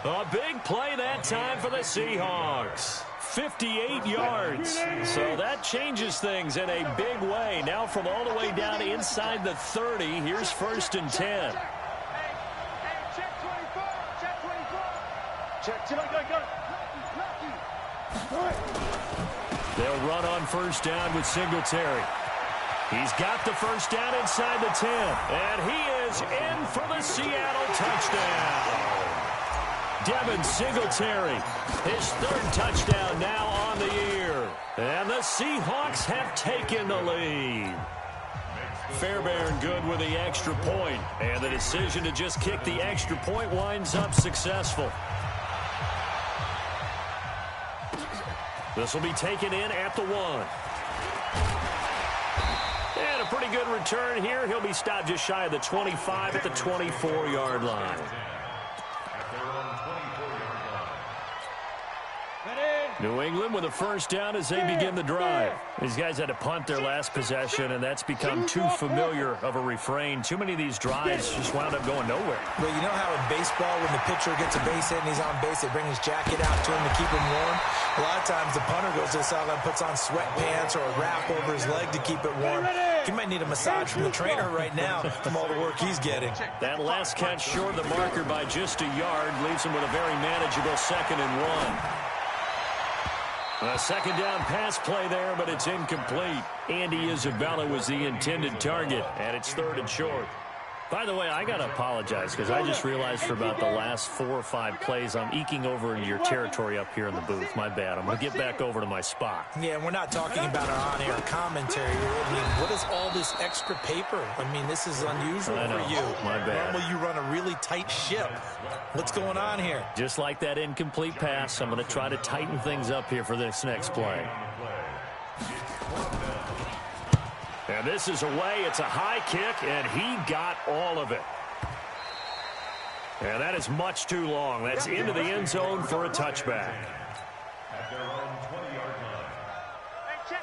A big play that time for the Seahawks. 58 yards. So that changes things in a big way. Now from all the way down inside the 30, here's 1st and 10. Check 24. Check 24. Check. They'll run on 1st down with Singletary. He's got the 1st down inside the 10. And he is in for the Seattle touchdown. Devin Singletary, his 3rd touchdown now on the year. And the Seahawks have taken the lead. Fairbairn good with the extra point. And the decision to just kick the extra point winds up successful. This will be taken in at the 1. And a pretty good return here. He'll be stopped just shy of the 25 at the 24-yard line. New England with a 1st down as they begin the drive. These guys had to punt their last possession, and that's become too familiar of a refrain. Too many of these drives just wound up going nowhere. Well, you know how in baseball, when the pitcher gets a base hit and he's on base, they bring his jacket out to him to keep him warm? A lot of times the punter goes to the sideline, puts on sweatpants or a wrap over his leg to keep it warm. He might need a massage from the trainer right now from all the work he's getting. That last catch short of the marker by just a yard leaves him with a very manageable 2nd and 1. A 2nd down pass play there, but it's incomplete. Andy Isabella was the intended target, and it's 3rd and short. By the way, I got to apologize because I just realized for about the last 4 or 5 plays, I'm eking over into your territory up here in the booth. My bad. I'm going to get back over to my spot. Yeah, we're not talking about our on-air commentary. I mean, what is all this extra paper? I mean, this is unusual for you. My bad. Normally you run a really tight ship. What's going on here? Just like that incomplete pass, I'm going to try to tighten things up here for this next play. And this is away. It's a high kick, and he got all of it. And that is much too long. That's into the end zone for a touchback.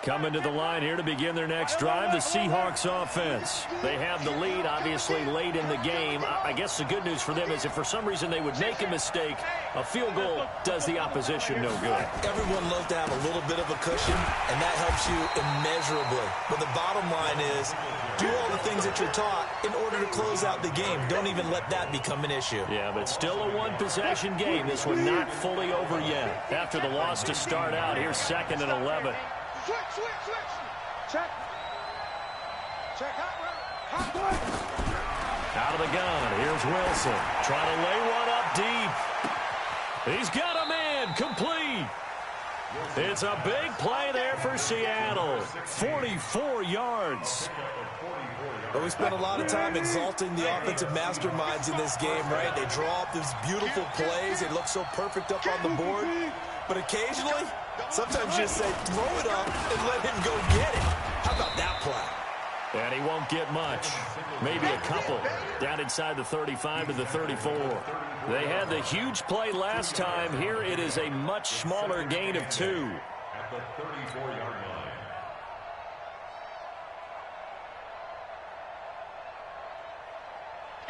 Coming to the line here to begin their next drive, the Seahawks offense. They have the lead, obviously, late in the game. I guess the good news for them is if for some reason they would make a mistake, a field goal does the opposition no good. Everyone loves to have a little bit of a cushion, and that helps you immeasurably. But the bottom line is, do all the things that you're taught in order to close out the game. Don't even let that become an issue. Yeah, but still a one-possession game. This one not fully over yet. After the loss to start out, here's 2nd and 11. Switch. Check. Out of the gun, here's Wilson. Trying to lay one up deep. He's got a man, complete. It's a big play there for Seattle. 44 yards. But we spent a lot of time exalting the offensive masterminds in this game, right? They draw up these beautiful plays. They look so perfect up on the board. But occasionally, sometimes you just say, throw it up and let him go get it. How about that play? And he won't get much. Maybe a couple. Down inside the 35 to the 34. They had the huge play last time. Here it is a much smaller gain of 2. At the 34-yard line.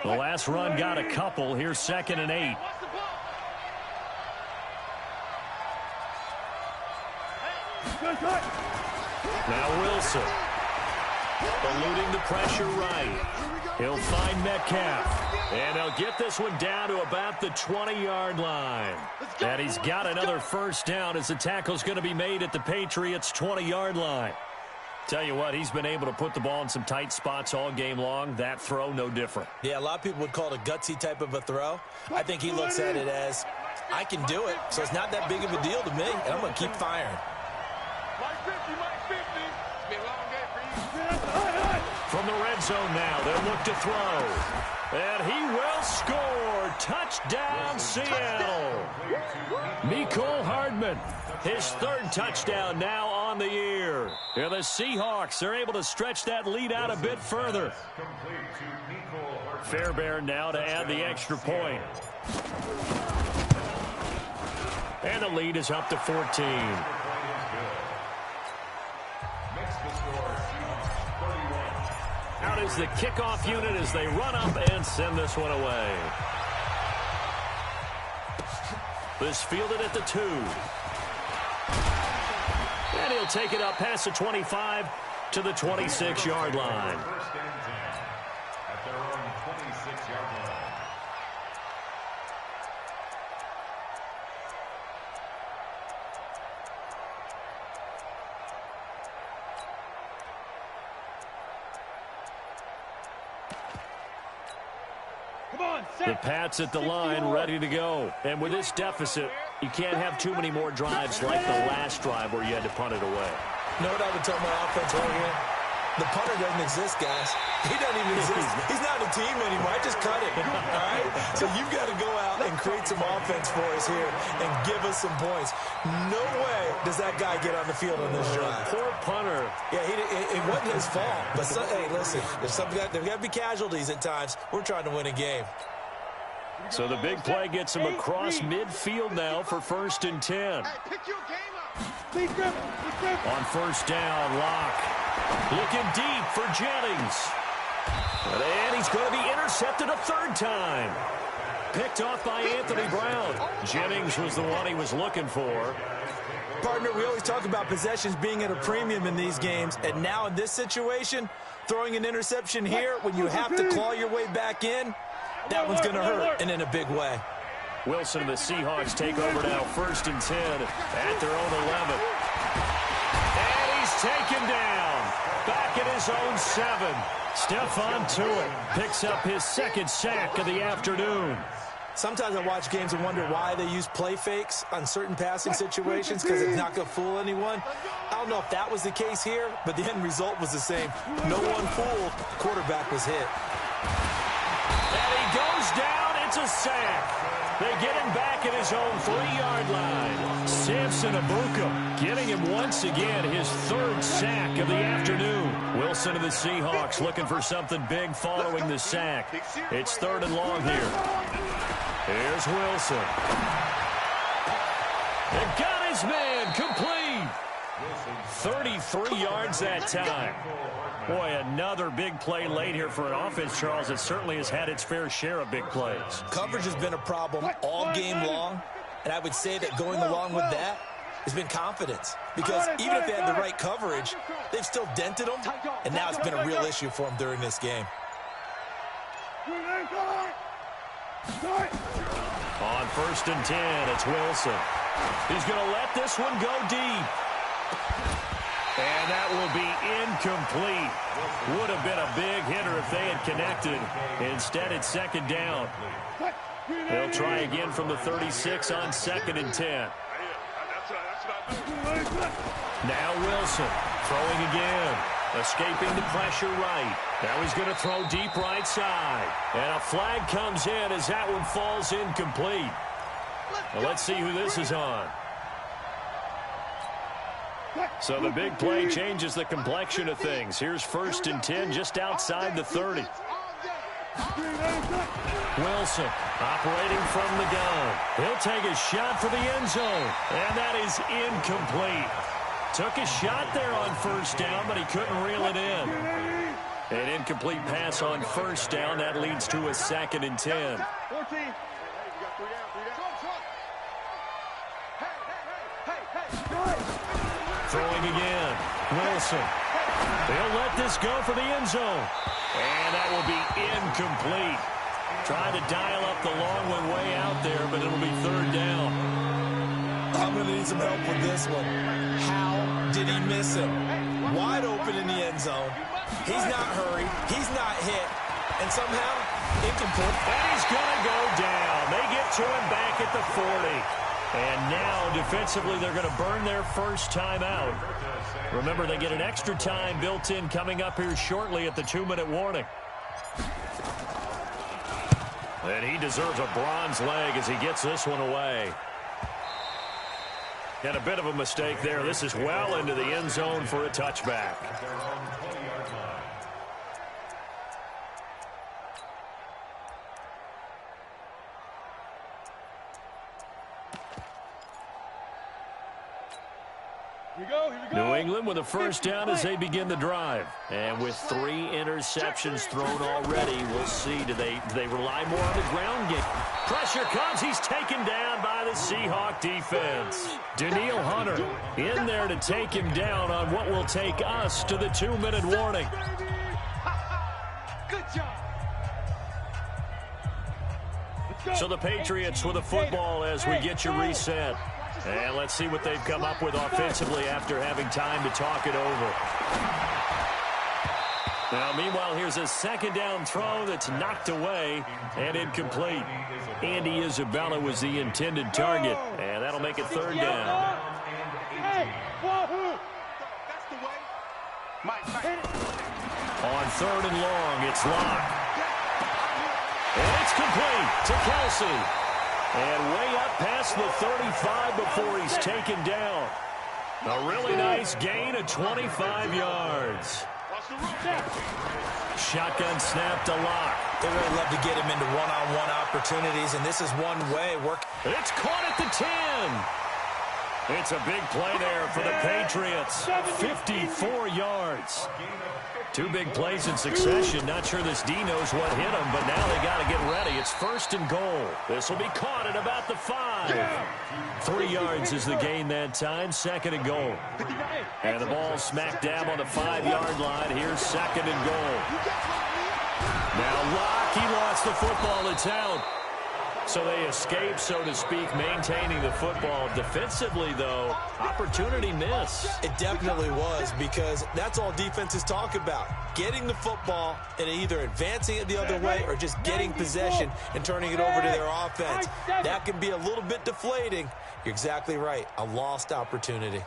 The last run got a couple. Here's 2nd and 8. Now Wilson. Eluding the pressure right. He'll find Metcalf. And they'll get this one down to about the 20-yard line. And he's got another 1st down as the tackle's going to be made at the Patriots' 20-yard line. Tell you what, he's been able to put the ball in some tight spots all game long. That throw, no different. Yeah, a lot of people would call it a gutsy type of a throw. I think he looks at it as, I can do it, so it's not that big of a deal to me, and I'm going to keep firing. From the red zone now, they'll look to throw. And he will score. Touchdown, Seattle. Mecole Hardman, his third touchdown now on the year. Here the Seahawks are able to stretch that lead out a bit further. Fairbairn now to add the extra point. And the lead is up to 14. Out is the kickoff unit as they run up and send this one away. This fielded at the 2. And he'll take it up past the 25 to the 26-yard line. First and 10 at their own 26-yard line. The Pats at the line, ready to go. And with this deficit, you can't have too many more drives like the last drive where you had to punt it away. You know what I would tell my offense right here? The punter doesn't exist, guys. He doesn't even exist. He's not a team anymore. I just cut it. All right? So you've got to go out and create some offense for us here and give us some points. No way does that guy get on the field on this drive. Poor punter. Yeah, it wasn't his fault. But, hey, listen, there's got to be casualties at times. We're trying to win a game. So the big play gets him across midfield now for 1st and 10. On 1st down, Locke looking deep for Jennings. And he's going to be intercepted a 3rd time. Picked off by Anthony Brown. Jennings was the one he was looking for. Partner, we always talk about possessions being at a premium in these games, and now in this situation, throwing an interception here when you have to claw your way back in, that one's going to hurt, and in a big way. Wilson and the Seahawks take over now, 1st and 10 at their own 11. And he's taken down. Back at his own 7. Stephon Tuitt picks up his 2nd sack of the afternoon. Sometimes I watch games and wonder why they use play fakes on certain passing situations because it's not going to fool anyone. I don't know if that was the case here, but the end result was the same. No one fooled. The quarterback was hit. And he goes down. It's a sack. They get him back at his own 3-yard line. Samson Abuka getting him once again his 3rd sack of the afternoon. Wilson of the Seahawks looking for something big following the sack. It's 3rd and long here. Here's Wilson. And got his man complete. 33 yards that time. Boy, another big play late here for an offense, Charles, that certainly has had its fair share of big plays. Coverage has been a problem all game long, and I would say that going along with that has been confidence. Because even if they had the right coverage, they've still dented them, and now it's been a real issue for them during this game. On 1st and 10, it's Wilson. He's going to let this one go deep. And that will be incomplete. Would have been a big hitter if they had connected. Instead, it's 2nd down. They'll try again from the 36 on 2nd and 10. Now Wilson throwing again. Escaping the pressure right. Now he's going to throw deep right side. And a flag comes in as that one falls incomplete. Well, let's see who this is on. So the big play changes the complexion of things. Here's 1st and 10 just outside the 30. Wilson operating from the gun. He'll take a shot for the end zone. And that is incomplete. Took a shot there on 1st down, but he couldn't reel it in. An incomplete pass on 1st down. That leads to a 2nd and 10. Throwing again. Wilson. They'll let this go for the end zone. And that will be incomplete. Trying to dial up the long one way out there, but it'll be 3rd down. I'm going to need some help with this one. How did he miss him? wide open in the end zone. He's not hurried. He's not hit. And somehow, incomplete. And he's going to go down. They get to him back at the 40. And now, defensively, they're going to burn their first time out. Remember, they get an extra time built in coming up here shortly at the 2-minute warning. And he deserves a bronze leg as he gets this one away. And a bit of a mistake there. This is well into the end zone for a touchback. New England with a first down as they begin the drive. And with 3 interceptions thrown already, we'll see. Do they rely more on the ground game? Pressure comes. He's taken down by the Seahawk defense. Danielle Hunter in there to take him down on what will take us to the 2-minute warning. Good job. So the Patriots with the football as we get you reset. And let's see what they've come up with offensively after having time to talk it over. Now, meanwhile, here's a second down throw that's knocked away and incomplete. Andy Isabella was the intended target, and that'll make it 3rd down. On 3rd and long, it's Locke. And it's complete to Kelsey. And way up past the 35 before he's taken down. A really nice gain of 25 yards. Shotgun snap to Locke. They really love to get him into one-on-one opportunities, and this is one way. It's caught at the 10. It's a big play there for the Patriots. 54 yards. 2 big plays in succession. Not sure this D knows what hit him, but now they got to get ready. It's 1st and goal. This will be caught at about the 5. 3 yards is the gain that time. 2nd and goal. And the ball smack dab on the 5-yard line. Here's 2nd and goal. Now Locke, he lost the football. It's out. So they escape, so to speak, maintaining the football. Defensively, though, opportunity miss. It definitely was, because that's all defenses talk about. Getting the football and either advancing it the other way or just getting possession and turning it over to their offense. That can be a little bit deflating. You're exactly right. A lost opportunity.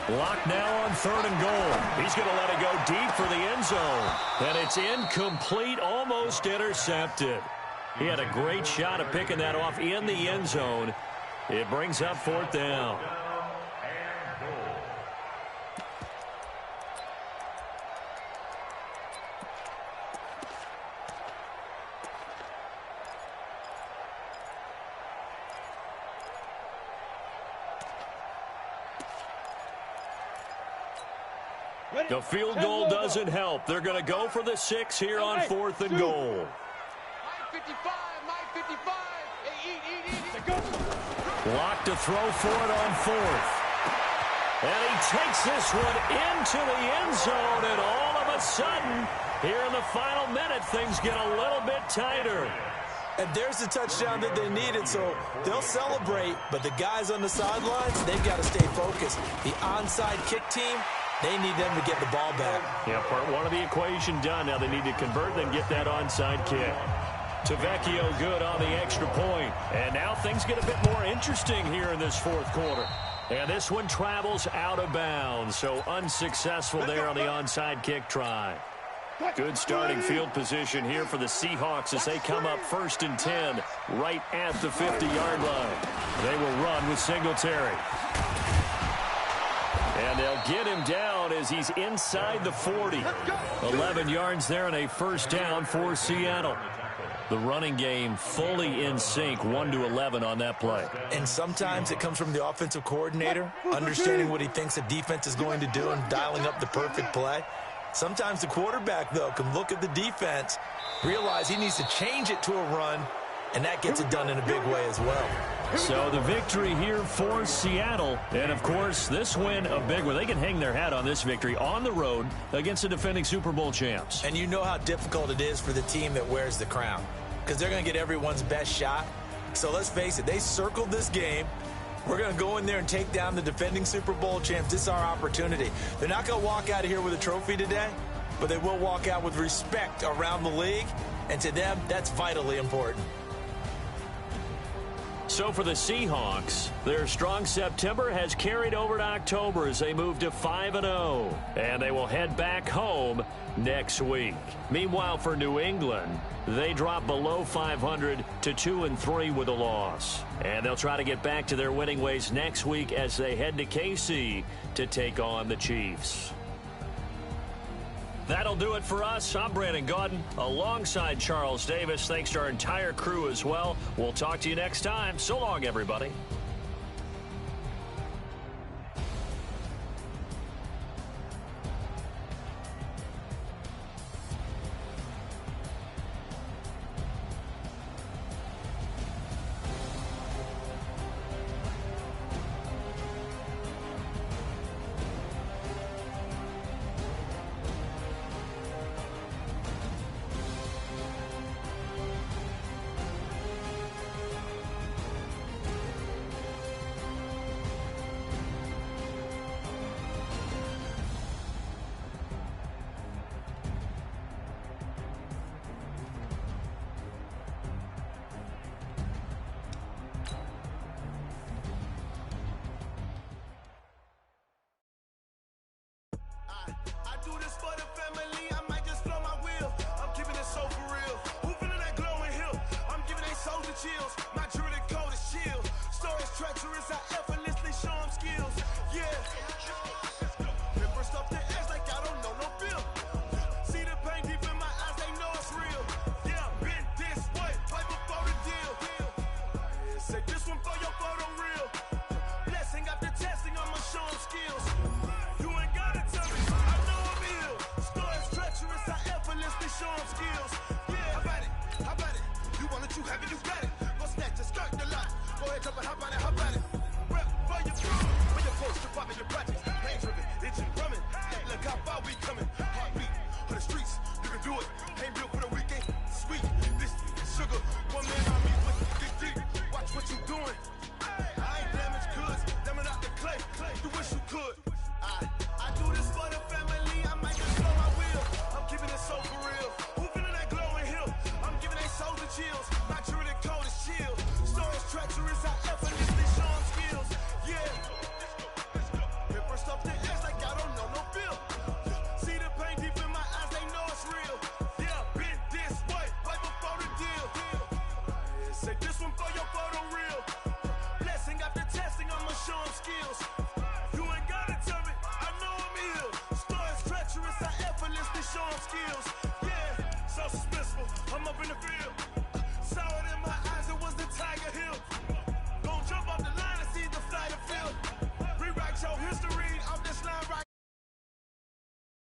Locke now on 3rd and goal. He's going to let it go deep for the end zone. And it's incomplete, almost intercepted. He had a great shot at picking that off in the end zone. It brings up 4th down. The field goal doesn't help. They're going to go for the 6 here on 4th and goal. Locke to throw for it on 4th. And he takes this one into the end zone, and all of a sudden, here in the final minute, things get a little bit tighter. And there's the touchdown that they needed, so they'll celebrate, but the guys on the sidelines, they've got to stay focused. The onside kick team, they need them to get the ball back. Yeah, part 1 of the equation done. Now they need to convert and get that onside kick. Tavecchio good on the extra point. And now things get a bit more interesting here in this 4th quarter. And this one travels out of bounds, so unsuccessful there on the onside kick try. Good starting field position here for the Seahawks as they come up 1st and 10 right at the 50-yard line. They will run with Singletary. And they'll get him down as he's inside the 40. 11 yards there and a 1st down for Seattle. The running game fully in sync, 1-11 on that play. And sometimes it comes from the offensive coordinator, understanding what he thinks the defense is going to do and dialing up the perfect play. Sometimes the quarterback, though, can look at the defense, realize he needs to change it to a run, and that gets it done in a big way as well. So the victory here for Seattle. And, of course, this win a big one. They can hang their hat on this victory on the road against the defending Super Bowl champs. And you know how difficult it is for the team that wears the crown, because they're going to get everyone's best shot. So let's face it, they circled this game. We're going to go in there and take down the defending Super Bowl champs. This is our opportunity. They're not going to walk out of here with a trophy today, but they will walk out with respect around the league, and to them, that's vitally important. So for the Seahawks, their strong September has carried over to October as they move to 5-0, and they will head back home next week. Meanwhile, for New England, they drop below 500 to 2-3 with a loss, and they'll try to get back to their winning ways next week as they head to KC to take on the Chiefs. That'll do it for us. I'm Brandon Gaudin alongside Charles Davis. Thanks to our entire crew as well. We'll talk to you next time. So long, everybody. Chills, my jewelry coat is chill. Stories treacherous, I effortlessly show them skills. Yeah. Pepper stuff the edge like I don't know no bill. See the pain deep in my eyes, they know it's real. Yeah, been this way, right before the deal. Say this one for your photo real. Blessing after testing, I'ma show them skills. You ain't gotta tell me, I know I'm ill. Stories treacherous, I effortlessly show them skills. Yeah, how about it? You want it, you have it, you got it. Go snatch the skirt, the lot. Go ahead, jump it, how about it? Rep for your crew. When you're close to popping your projects. Pain driven, itching, drumming. Look how far we coming. Heartbeat on the streets. You can do it. Ain't built for the weekend. Sweet. This sugar. One man on me with dig deep. Watch what you doing. I ain't damaged goods. Damn out the clay. You wish you could. I do this for the family. I might just blow my wheel. I'm keeping it so for real. Who feeling that glowing hill? I'm giving they soldier chills. My jewelry coat is chill. Stories treacherous, I effortlessly show them skills. Yeah. Pepper stuff the edge like I don't know no bill. See the pain deep in my eyes, they know it's real. Yeah, been this way, right before the deal. Say this one for your photo real. Blessing after testing, I'ma show them skills. You ain't gotta tell me, I know I'm ill. Stories treacherous, I effortlessly show them skills. Yeah, so suspenseful, I'm up in the field.